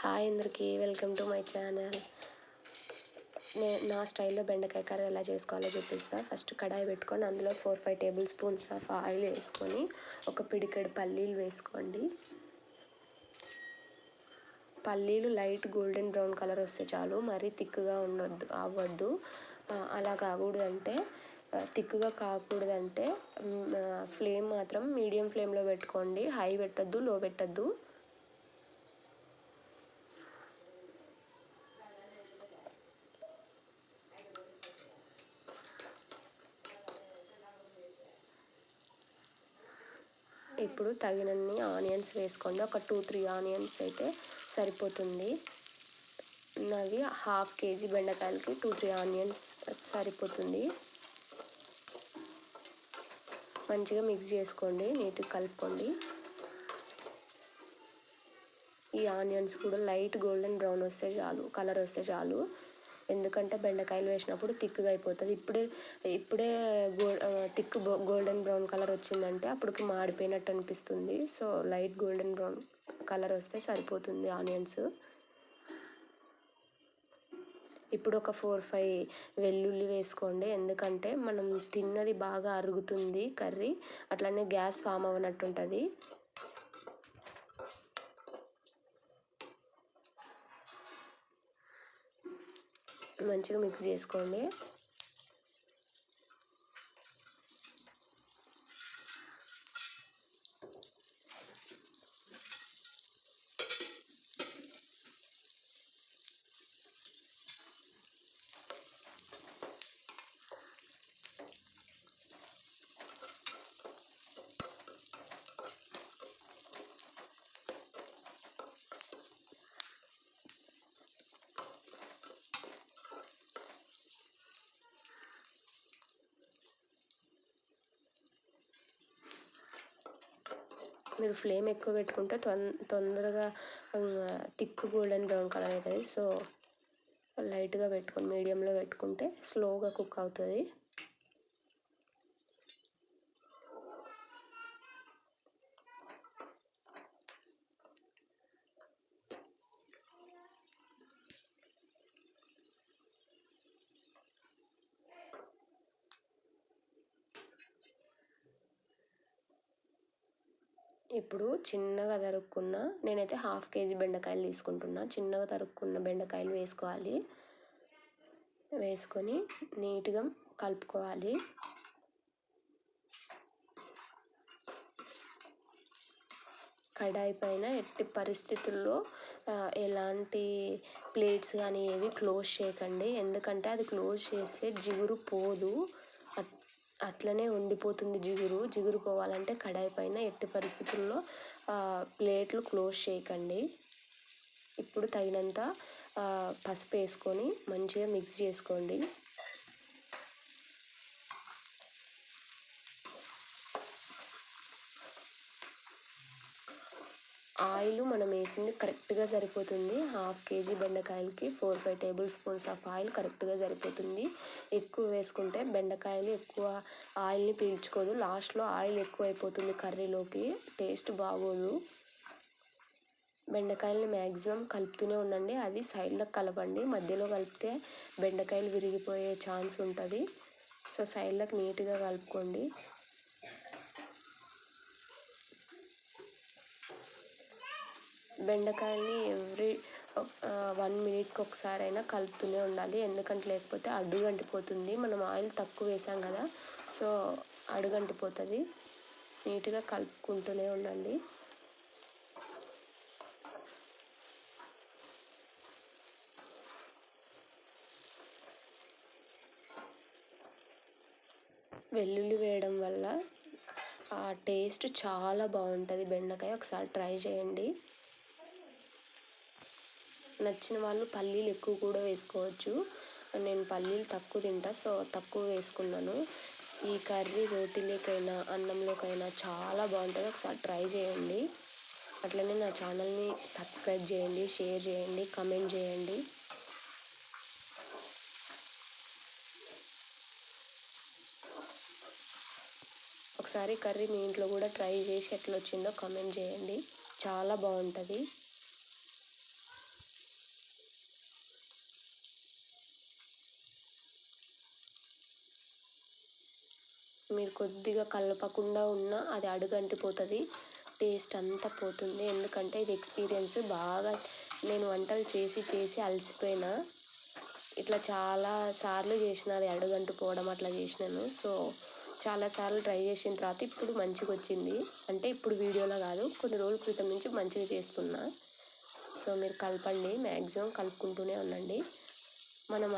Hi అందరికీ, welcome to my channel. నా స్టైల్లో బెండకాయ కర్రీ ఎలా చేసుకోవాలో చూపిస్తా. ఫస్ట్ కడాయి పెట్టుకొని అందులో 4-5 టేబుల్ స్పూన్స్ ఆఫ్ ఆయిల్ వేసుకొని ఒక పిడికెడు పల్లీలు వేసుకోండి. పల్లీలు లైట్ గోల్డెన్ బ్రౌన్ కలర్ వస్తే చాలు, మరీ థిక్గా అవ్వద్దు. అలా కాకూడదంటే థిక్గా కాకూడదంటే ఫ్లేమ్ మాత్రం మీడియం ఫ్లేమ్లో పెట్టుకోండి. హై పెట్టద్దు, లో పెట్టద్దు. ఇప్పుడు తగినన్ని ఆనియన్స్ వేసుకోండి. ఒక 2-3 ఆనియన్స్ అయితే సరిపోతుంది. నావి 1/2 కేజీ బెండకాయలకి 2-3 ఆనియన్స్ సరిపోతుంది. మంచిగా మిక్స్ చేసుకోండి, నీట్గా కలుపుకోండి. ఈ ఆనియన్స్ కూడా లైట్ గోల్డెన్ బ్రౌన్ వస్తే చాలు, కలర్ వస్తే చాలు. ఎందుకంటే బెండకాయలు వేసినప్పుడు థిక్గా అయిపోతుంది. ఇప్పుడే థిక్ గోల్డెన్ బ్రౌన్ కలర్ వచ్చిందంటే అప్పటికి మాడిపోయినట్టు అనిపిస్తుంది. So light golden brown colour వస్తే సరిపోతుంది ఆనియన్స్. ఇప్పుడు ఒక 4-5 వెల్లుల్లి వేసుకోండి. ఎందుకంటే మనం తిన్నది బాగా అరుగుతుంది కర్రీ, అట్లనే గ్యాస్ ఫామ్ అవ్వనట్టు ఉంటుంది. మంచిగా మిక్స్ చేసుకోండి. మీరు ఫ్లేమ్ ఎక్కువ పెట్టుకుంటే తొందరగా థిక్ గోల్డెన్ బ్రౌన్ కలర్ అవుతుంది. సో లైట్గా పెట్టుకొని మీడియంలో పెట్టుకుంటే స్లోగా కుక్ అవుతుంది. ఇప్పుడు చిన్నగా తరుక్కున్న, నేనైతే 1/2 కేజీ బెండకాయలు తీసుకుంటున్నా. చిన్నగా తరుక్కున్న బెండకాయలు వేసుకోవాలి. వేసుకొని నీట్గా కలుపుకోవాలి. కడాయి పైన ఎట్టి పరిస్థితుల్లో ఎలాంటి ప్లేట్స్ కానీ ఏవి క్లోజ్ చేయకండి. ఎందుకంటే అది క్లోజ్ చేస్తే జిగురు పోదు, అట్లనే ఉండిపోతుంది. జిగురు పోవాలంటే కడాయి పైన ఎట్టి పరిస్థితుల్లో ప్లేట్లు క్లోజ్ చేయకండి. ఇప్పుడు తగినంత పసుపు వేసుకొని మంచిగా మిక్స్ చేసుకోండి. ఆయిల్ మనం వేసింది కరెక్ట్గా సరిపోతుంది. 1/2 కేజీ బెండకాయలకి 4-5 టేబుల్ స్పూన్స్ ఆఫ్ ఆయిల్ కరెక్ట్గా సరిపోతుంది. ఎక్కువ వేసుకుంటే బెండకాయలు ఎక్కువ ఆయిల్ని పీల్చుకోదు. లాస్ట్లో ఆయిల్ ఎక్కువ అయిపోతుంది కర్రీలోకి, టేస్ట్ బాగోదు. బెండకాయలని మ్యాక్సిమం కలుపుతూనే ఉండండి. అది సైడ్లకు కలపండి. మధ్యలో కలిపితే బెండకాయలు విరిగిపోయే ఛాన్స్ ఉంటుంది. సో సైడ్లకు నీట్గా కలుపుకోండి. బెండకాయల్ని ఎవ్రీ 1 మినిట్కి ఒకసారి అయినా కలుపుతూనే ఉండాలి. ఎందుకంటే లేకపోతే అడుగంటిపోతుంది. మనం ఆయిల్ తక్కువ వేసాం కదా, సో అడుగంటిపోతుంది. నీట్గా కలుపుకుంటూనే ఉండండి. వెల్లుల్లి వేయడం వల్ల ఆ టేస్ట్ చాలా బాగుంటుంది బెండకాయ. ఒకసారి ట్రై చేయండి. నచ్చిన వాళ్ళు పల్లీలు ఎక్కువ కూడా వేసుకోవచ్చు. నేను పల్లీలు తక్కువ తింటా, సో తక్కువ వేసుకున్నాను. ఈ కర్రీ రోటీలోకైనా అన్నంలోకైనా చాలా బాగుంటుంది. ఒకసారి ట్రై చేయండి. అట్లనే నా ఛానల్ని సబ్స్క్రైబ్ చేయండి, షేర్ చేయండి, కమెంట్ చేయండి. ఒకసారి కర్రీ మీ ఇంట్లో కూడా ట్రై చేసి ఎట్లా వచ్చిందో కామెంట్ చేయండి. చాలా బాగుంటుంది. మీరు కొద్దిగా కలపకుండా ఉన్నా అది అడుగంటిపోతుంది, టేస్ట్ అంతా పోతుంది. ఎందుకంటే ఇది ఎక్స్పీరియన్స్. బాగా నేను వంటలు చేసి చేసి అలసిపోయినా. ఇట్లా చాలా సార్లు చేసిన, అది అడుగంటిపోవడం అట్లా చేసినాను. సో చాలాసార్లు ట్రై చేసిన తర్వాత ఇప్పుడు మంచిగా వచ్చింది. అంటే ఇప్పుడు వీడియోలో కాదు, కొన్ని రోజుల క్రితం నుంచి మంచిగా చేస్తున్నా. సో మీరు కలపండి, మ్యాక్సిమం కలుపుకుంటూనే ఉండండి. మనం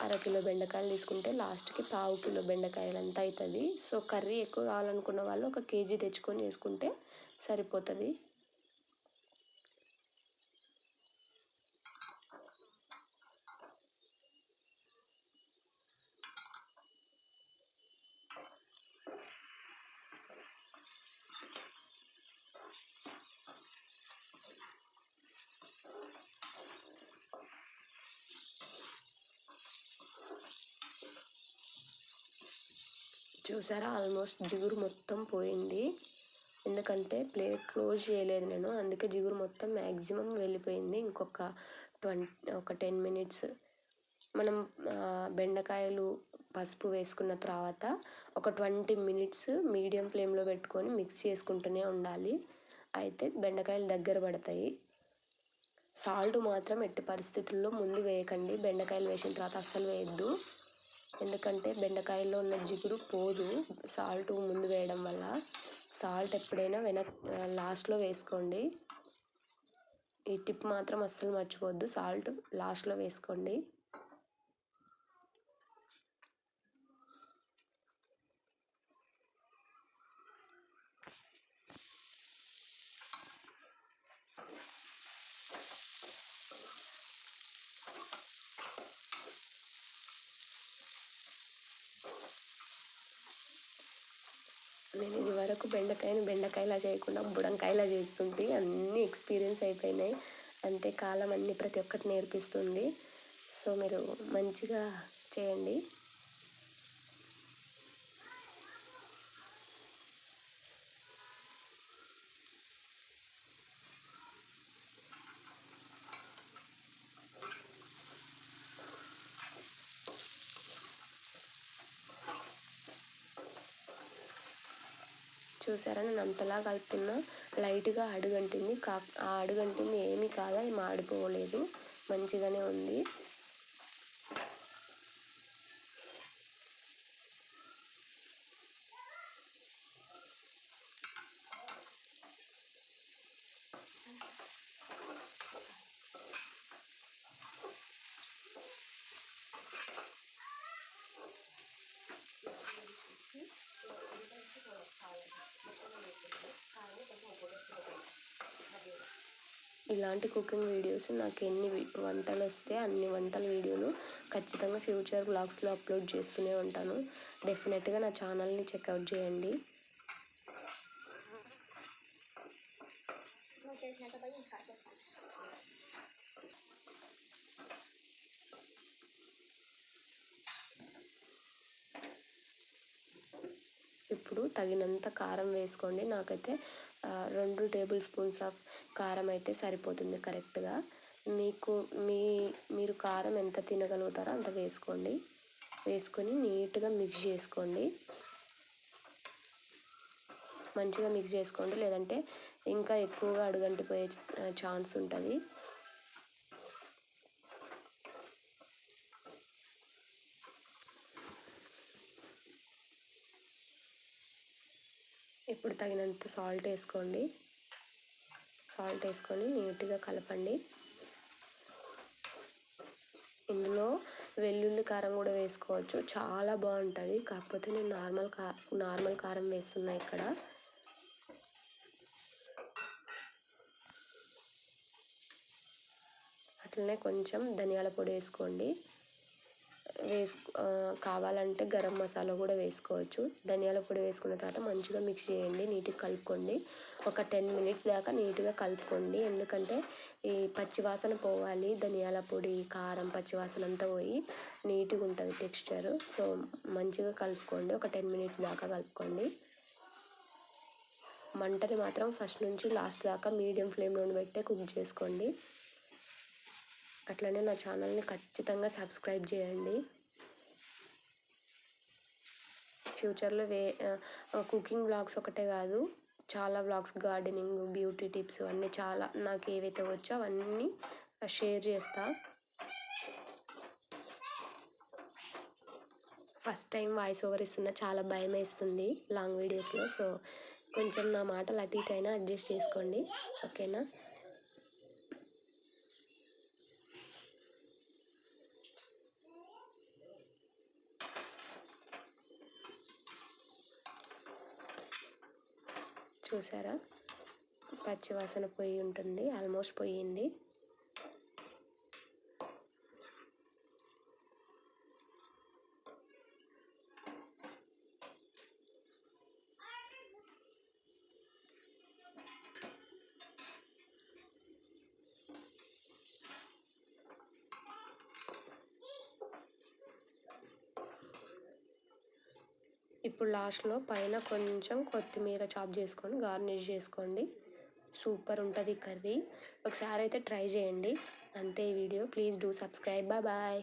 అరకిలో బెండకాయలు తీసుకుంటే లాస్ట్కి పావు కిలో బెండకాయలు అంతా అవుతుంది. సో కర్రీ ఎక్కువ కావాలనుకున్న వాళ్ళు 1 కేజీ తెచ్చుకొని చేసుకుంటే సరిపోతుంది. చూసారా, ఆల్మోస్ట్ జిగురు మొత్తం పోయింది. ఎందుకంటే ప్లేట్ క్లోజ్ చేయలేదు నేను, అందుకే జిగురు మొత్తం మ్యాక్సిమం వెళ్ళిపోయింది. ఒక 10 మినిట్స్ మనం బెండకాయలు పసుపు వేసుకున్న తర్వాత ఒక 20 మినిట్స్ మీడియం ఫ్లేమ్లో పెట్టుకొని మిక్స్ చేసుకుంటూనే ఉండాలి. అయితే బెండకాయలు దగ్గర పడతాయి. సాల్ట్ మాత్రం ఎట్టి పరిస్థితుల్లో ముందు వేయకండి, బెండకాయలు వేసిన తర్వాత అస్సలు వేయద్దు. ఎందుకంటే బెండకాయల్లో ఉన్న జిగురు పోదు సాల్ట్ ముందు వేయడం వల్ల. సాల్ట్ ఎప్పుడైనా లాస్ట్లో వేసుకోండి. ఈ టిప్ మాత్రం అస్సలు మర్చిపోవద్దు, సాల్ట్ లాస్ట్లో వేసుకోండి. నేను ఇది వరకు బెండకాయలా చేయకుండా బుడంకాయలా చేస్తుంటే అన్నీ ఎక్స్పీరియన్స్ అయిపోయినాయి. అంతే, కాలం అన్నీ ప్రతి ఒక్కటి నేర్పిస్తుంది. సో మీరు మంచిగా చేయండి. చూసారా, నేను అంతలా కలుపుతున్నా, లైట్గా అడుగంటింది. ఆ అడుగంటింది ఏమీ కాదు, అది మాడిపోలేదు, మంచిగానే ఉంది. ఇలాంటి కుకింగ్ వీడియోస్ నాకు ఎన్ని వంటలు వస్తే అన్ని వంటల వీడియోలు ఖచ్చితంగా ఫ్యూచర్ వ్లాగ్స్లో అప్లోడ్ చేస్తూనే ఉంటాను. డెఫినెట్గా నా ఛానల్ని చెక్అవుట్ చేయండి. ఇప్పుడు తగినంత కారం వేసుకోండి. నాకైతే 2 టేబుల్ స్పూన్స్ ఆఫ్ కారం అయితే సరిపోతుంది కరెక్ట్గా. మీరు కారం ఎంత తినగలుగుతారో అంత వేసుకోండి. వేసుకొని నీట్గా మిక్స్ చేసుకోండి. మంచిగా మిక్స్ చేసుకోండి, లేదంటే ఇంకా ఎక్కువగా అడుగంటిపోయే ఛాన్స్ ఉంటుంది. ఇప్పుడు తగినంత సాల్ట్ వేసుకోండి. సాల్ట్ వేసుకొని నీట్గా కలపండి. ఇందులో వెల్లుల్లి కారం కూడా వేసుకోవచ్చు, చాలా బాగుంటుంది. కాకపోతే నేను నార్మల్ కారం వేస్తున్నా ఇక్కడ. అట్లనే కొంచెం ధనియాల పొడి వేసుకోండి. కావాలంటే గరం మసాలా కూడా వేసుకోవచ్చు. ధనియాల పొడి వేసుకున్న తర్వాత మంచిగా మిక్స్ చేయండి, నీట్గా కలుపుకోండి. ఒక 10 మినిట్స్ దాకా నీట్గా కలుపుకోండి. ఎందుకంటే ఈ పచ్చివాసన పోవాలి, ధనియాల పొడి కారం పచ్చివాసన అంతా పోయి నీట్గా ఉంటుంది టెక్స్చర్. సో మంచిగా కలుపుకోండి, ఒక 10 మినిట్స్ దాకా కలుపుకోండి. మంటని మాత్రం ఫస్ట్ నుంచి లాస్ట్ దాకా మీడియం ఫ్లేమ్లో పెట్టే కుక్ చేసుకోండి. అట్లనే నా ఛానల్ని ఖచ్చితంగా సబ్స్క్రైబ్ చేయండి. ఫ్యూచర్లో కుకింగ్ వ్లాగ్స్ ఒకటే కాదు, చాలా వ్లాగ్స్, గార్డెనింగ్, బ్యూటీ టిప్స్ అన్నీ చాలా నాకు ఏవైతే వచ్చో అవన్నీ షేర్ చేస్తా. ఫస్ట్ టైం వాయిస్ ఓవర్ ఇస్తున్నా, చాలా భయం వేస్తుంది లాంగ్ వీడియోస్లో. సో కొంచెం నా మాటలు అటు ఇటు అయినా అడ్జస్ట్ చేసుకోండి, ఓకేనా. చూసారా, పచ్చివాసన పోయి ఉంటుంది, ఆల్మోస్ట్ పోయింది. ఇప్పుడు లాస్ట్లో పైన కొంచెం కొత్తిమీర చాప్ చేసుకొని గార్నిష్ చేసుకోండి. సూపర్ ఉంటుంది కర్రీ. ఒకసారి అయితే ట్రై చేయండి. అంతే ఈ వీడియో. Please do subscribe. Bye bye.